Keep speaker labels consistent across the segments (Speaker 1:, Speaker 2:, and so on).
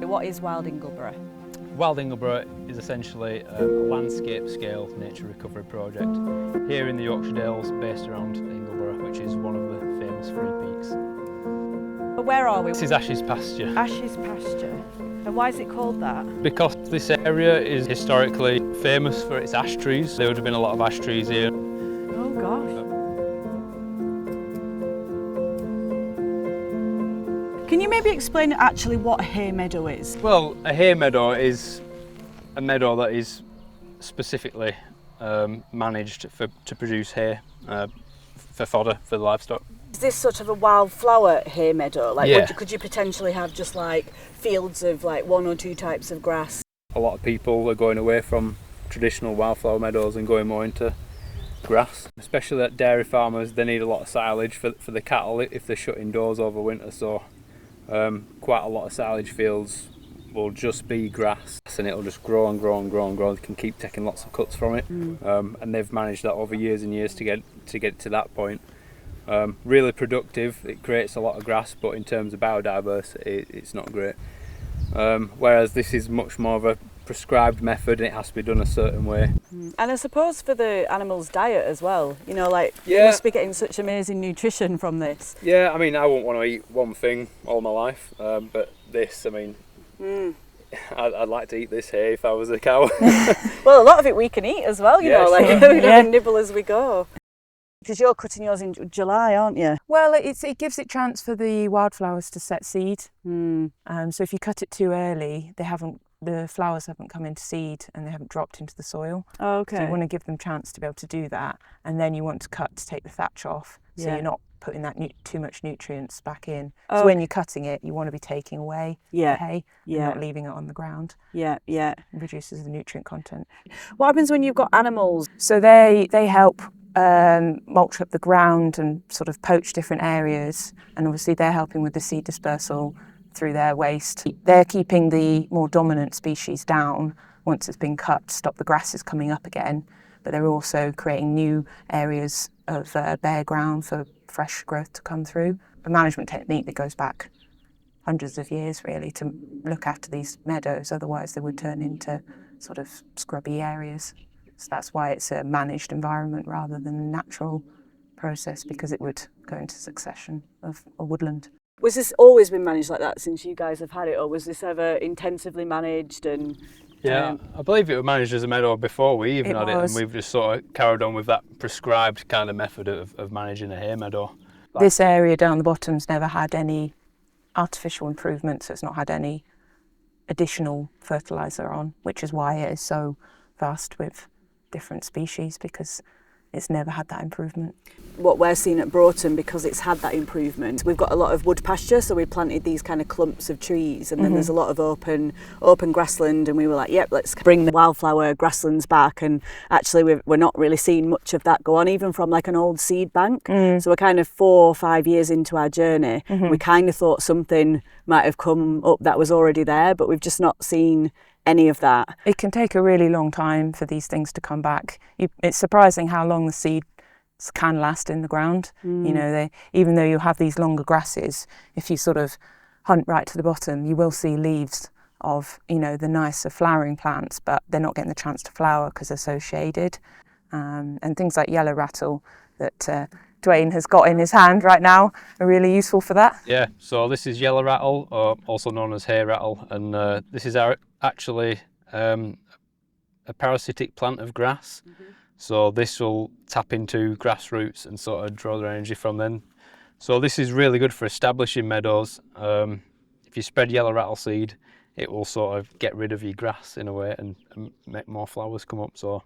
Speaker 1: So what is Wild Ingleborough?
Speaker 2: Wild Ingleborough is essentially a landscape scale nature recovery project here in the Yorkshire Dales based around Ingleborough, which is one of the famous three peaks.
Speaker 1: But where are we?
Speaker 2: This is Ash's pasture.
Speaker 1: Ash's pasture. And why is it called that?
Speaker 2: Because this area is historically famous for its ash trees. There would have been a lot of ash trees here.
Speaker 1: Oh gosh. Can you maybe explain actually what a hay meadow is?
Speaker 2: Well, a hay meadow is a meadow that is specifically managed to produce hay for fodder for the livestock.
Speaker 1: Is this sort of a wildflower hay meadow? Like,
Speaker 2: Yeah.
Speaker 1: could you potentially have just like fields of like one or two types of grass?
Speaker 2: A lot of people are going away from traditional wildflower meadows and going more into grass. Especially at dairy farmers, they need a lot of silage for the cattle if they're shut indoors over winter. So quite a lot of silage fields will just be grass, and it'll just grow and grow and grow and grow. They can keep taking lots of cuts from it, and they've managed that over years and years to get to that point. Really productive. It creates a lot of grass, but in terms of biodiversity, it's not great. Whereas this is much more of a prescribed method, and it has to be done a certain way.
Speaker 1: And I suppose for the animals' diet as well, you know, like
Speaker 2: Yeah.
Speaker 1: you must be getting such amazing nutrition from this.
Speaker 2: Yeah, I mean, I wouldn't want to eat one thing all my life, but this, I mean, I'd like to eat this hay if I was a cow.
Speaker 1: Well, a lot of it we can eat as well, you
Speaker 2: Yeah,
Speaker 1: know, like
Speaker 2: sure.
Speaker 1: we can nibble as we go. Because you're cutting yours in July, aren't you?
Speaker 3: Well, it gives it chance for the wildflowers to set seed. So if you cut it too early, the flowers haven't come into seed and they haven't dropped into the soil.
Speaker 1: Oh, okay.
Speaker 3: So you want to give them chance to be able to do that, and then you want to cut to take the thatch off, so you're not putting that too much nutrients back in. So when you're cutting it, you want to be taking away the hay and not leaving it on the ground.
Speaker 1: Yeah.
Speaker 3: It reduces the nutrient content.
Speaker 1: What happens when you've got animals?
Speaker 3: So they help mulch up the ground and sort of poach different areas, and obviously they're helping with the seed dispersal through their waste. They're keeping the more dominant species down once it's been cut to stop the grasses coming up again, but they're also creating new areas of bare ground for fresh growth to come through. A management technique that goes back hundreds of years really to look after these meadows, otherwise they would turn into sort of scrubby areas. So that's why it's a managed environment rather than a natural process, because it would go into succession of a woodland.
Speaker 1: Was this always been managed like that since you guys have had it, or was this ever intensively managed? And
Speaker 2: Yeah, I believe it was managed as a meadow before we even had it, and
Speaker 3: was.
Speaker 2: we've just sort of carried on with that prescribed kind of method of managing a hay meadow.
Speaker 3: This area down the bottom's never had any artificial improvements, so it's not had any additional fertiliser on, which is why it is so vast with different species, because it's never had that improvement.
Speaker 1: what we're seeing at Broughton, because it's had that improvement, we've got a lot of wood pasture, so we planted these kind of clumps of trees, and then there's a lot of open grassland, and we were like, yep, let's bring the wildflower grasslands back. And actually we're not really seeing much of that go on, even from like an old seed bank. So we're kind of 4 or 5 years into our journey. We kind of thought something might have come up that was already there, but we've just not seen any of that.
Speaker 3: It can take a really long time for these things to come back. It's surprising how long the seeds can last in the ground. You know, even though you have these longer grasses, if you sort of hunt right to the bottom, you will see leaves of, you know, the nicer flowering plants, but they're not getting the chance to flower because they're so shaded. And things like yellow rattle that Dwayne has got in his hand right now are really useful for that.
Speaker 2: Yeah, so this is yellow rattle, or also known as hay rattle, and this is actually a parasitic plant of grass. So this will tap into grass roots and sort of draw their energy from them. So this is really good for establishing meadows. If you spread yellow rattle seed, it will sort of get rid of your grass in a way and make more flowers come up. So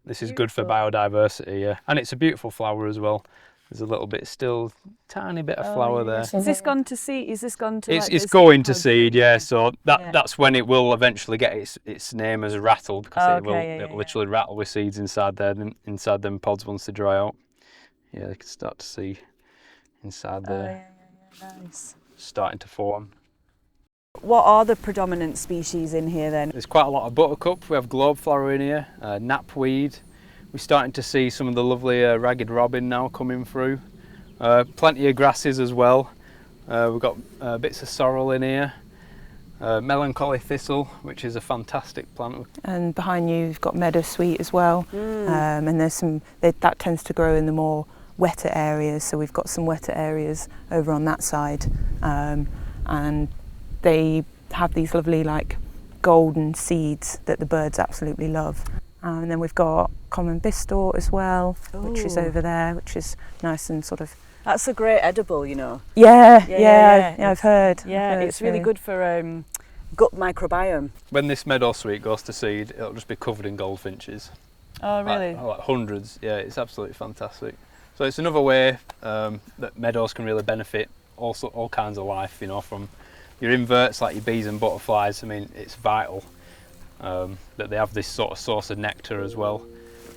Speaker 2: this is good for biodiversity, yeah. And it's a beautiful flower as well. There's a little bit, still tiny bit of flower there.
Speaker 1: Is this gone to seed? Is this gone to?
Speaker 2: It's going to seed, yeah. So that's when it will eventually get its name as a rattle, because it'll literally rattle with seeds inside there, inside them pods once they dry out. Yeah, they can start to see inside there.
Speaker 1: Nice.
Speaker 2: Starting to form.
Speaker 1: What are the predominant species in here then?
Speaker 2: There's quite a lot of buttercup. We have globeflower in here, knapweed. We're starting to see some of the lovely ragged robin now coming through. Plenty of grasses as well. We've got bits of sorrel in here. Melancholy thistle, which is a fantastic plant.
Speaker 3: And behind you, you've got meadow sweet as well. And there's that tends to grow in the more wetter areas. So we've got some wetter areas over on that side. And they have these lovely like golden seeds that the birds absolutely love. And then we've got common bistor as well, which is over there, which is nice and sort of...
Speaker 1: That's a great edible, you know.
Speaker 3: Yeah, I've heard.
Speaker 1: Yeah, it's really good for gut microbiome.
Speaker 2: When this meadow sweet goes to seed, it'll just be covered in goldfinches.
Speaker 1: Oh, really?
Speaker 2: Like hundreds. Yeah, it's absolutely fantastic. So it's another way that meadows can really benefit all kinds of life, you know, from your inverts like your bees and butterflies. I mean, it's vital that they have this sort of source of nectar as well.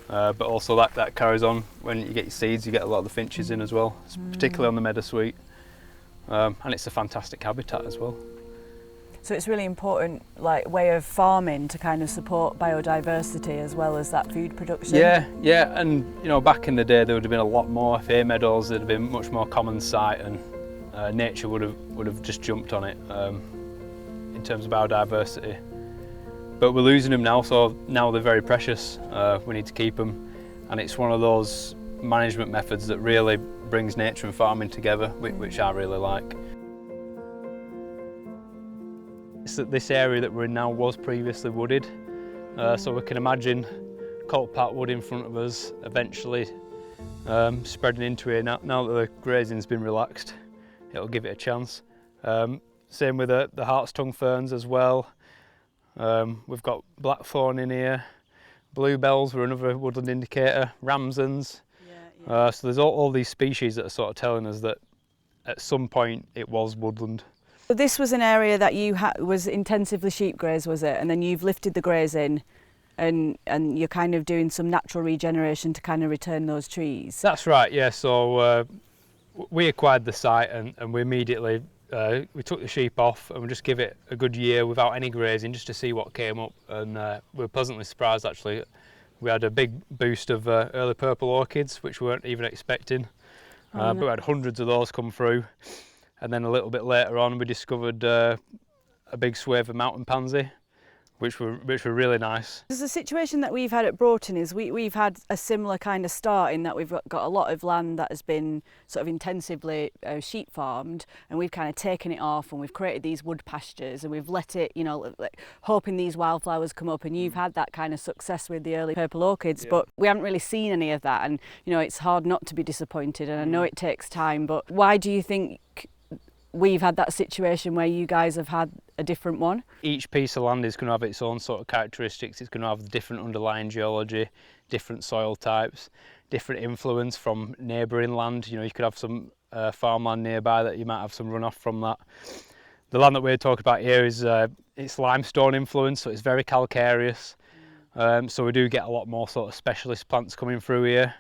Speaker 2: But also that carries on when you get your seeds, you get a lot of the finches in as well, particularly on the meadow sweet. And it's a fantastic habitat as well.
Speaker 1: So it's really important, like, way of farming to kind of support biodiversity as well as that food production.
Speaker 2: Yeah, and you know, back in the day there would have been a lot more hay meadows. There'd have been much more common sight, and nature would have just jumped on it in terms of biodiversity. But we're losing them now, so now they're very precious. We need to keep them, and it's one of those management methods that really brings nature and farming together, which I really like. This area that we're in now was previously wooded, so we can imagine Coldpack wood in front of us eventually spreading into here. Now that the grazing's been relaxed, it'll give it a chance. Same with the hartstongue ferns as well. We've got blackthorn in here, bluebells were another woodland indicator, ramsons. So there's all these species that are sort of telling us that at some point it was woodland.
Speaker 1: So this was an area that you was intensively sheep grazed, was it? And then you've lifted the grazing and you're kind of doing some natural regeneration to kind of return those trees.
Speaker 2: That's right, yeah. So we acquired the site and we immediately we took the sheep off and we just give it a good year without any grazing just to see what came up, and we were pleasantly surprised actually. We had a big boost of early purple orchids, which we weren't even expecting. But we had hundreds of those come through, and then a little bit later on we discovered a big swathe of mountain pansy, which were really nice.
Speaker 1: There's a situation that we've had at Broughton is we've had a similar kind of start in that we've got a lot of land that has been sort of intensively sheep farmed, and we've kind of taken it off and we've created these wood pastures and we've let it, you know, like, hoping these wildflowers come up, and you've had that kind of success with the early purple orchids, but we haven't really seen any of that, and you know, it's hard not to be disappointed, and I know it takes time, but why do you think we've had that situation where you guys have had a different one?
Speaker 2: Each piece of land is going to have its own sort of characteristics. It's going to have different underlying geology, different soil types, different influence from neighbouring land. You know, you could have some farmland nearby that you might have some runoff from that. The land that we're talking about here is it's limestone influence, so it's very calcareous. So we do get a lot more sort of specialist plants coming through here.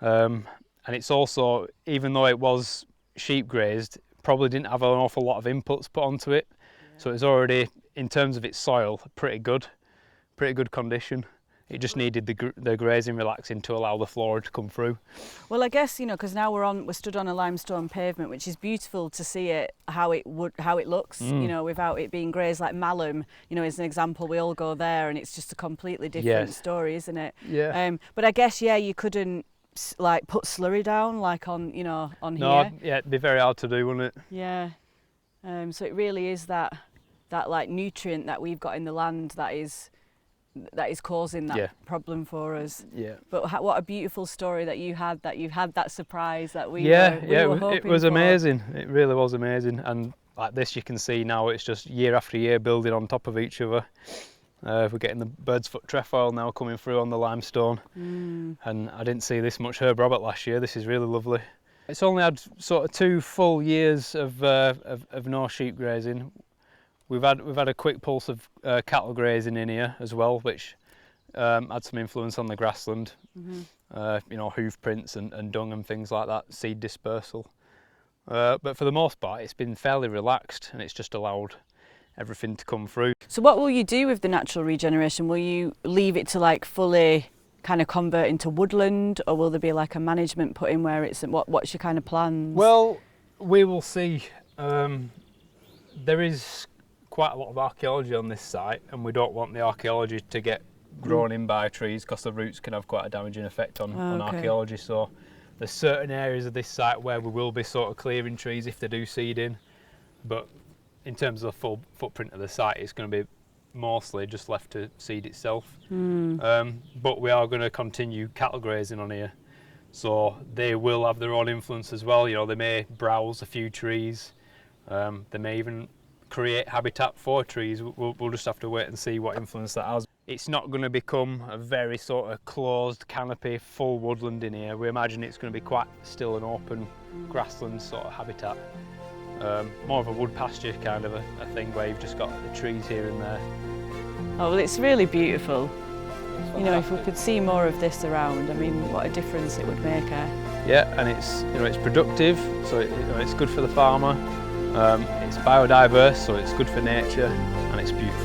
Speaker 2: And it's also, even though it was sheep grazed, probably didn't have an awful lot of inputs put onto it, so it's already, in terms of its soil, pretty good condition. It just needed the grazing relaxing to allow the flora to come through.
Speaker 1: Well, I guess, you know, because now we're stood on a limestone pavement, which is beautiful to see it how it looks, you know, without it being grazed. Like Malham, you know, as an example, we all go there and it's just a completely different story, isn't it?
Speaker 2: Yeah.
Speaker 1: But I guess, yeah, you couldn't like put slurry down like on, you know, on here.
Speaker 2: No, yeah, it'd be very hard to do, wouldn't it?
Speaker 1: Yeah. So it really is that like nutrient that we've got in the land that is causing that problem for us. Yeah. But what a beautiful story that you had that surprise that we were hoping
Speaker 2: it was
Speaker 1: for.
Speaker 2: Amazing. It really was amazing. And like this, you can see now it's just year after year building on top of each other. We're getting the bird's foot trefoil now coming through on the limestone, and I didn't see this much Herb Robert last year. This is really lovely. It's only had sort of 2 full years of no sheep grazing. We've had a quick pulse of cattle grazing in here as well, which had some influence on the grassland. You know, hoof prints and dung and things like that, seed dispersal. But for the most part, it's been fairly relaxed, and it's just allowed everything to come through.
Speaker 1: So what will you do with the natural regeneration? Will you leave it to like fully kind of convert into woodland, or will there be like a management put in where it's, what's your kind of plans?
Speaker 2: Well, we will see. There is quite a lot of archaeology on this site, and we don't want the archaeology to get grown in by trees because the roots can have quite a damaging effect on archaeology. So there's certain areas of this site where we will be sort of clearing trees if they do seed in, but in terms of the full footprint of the site, it's going to be mostly just left to seed itself. But we are going to continue cattle grazing on here, so they will have their own influence as well. You know, they may browse a few trees, they may even create habitat for trees. We'll just have to wait and see what influence that has. It's not going to become a very sort of closed canopy full woodland in here. We imagine it's going to be quite still an open grassland sort of habitat. More of a wood pasture kind of a thing where you've just got the trees here and there.
Speaker 1: Oh, well, it's really beautiful. You know, if we could see more of this around, I mean, what a difference it would make.
Speaker 2: Yeah, and it's, you know, it's productive, so it's good for the farmer. It's biodiverse, so it's good for nature, and it's beautiful.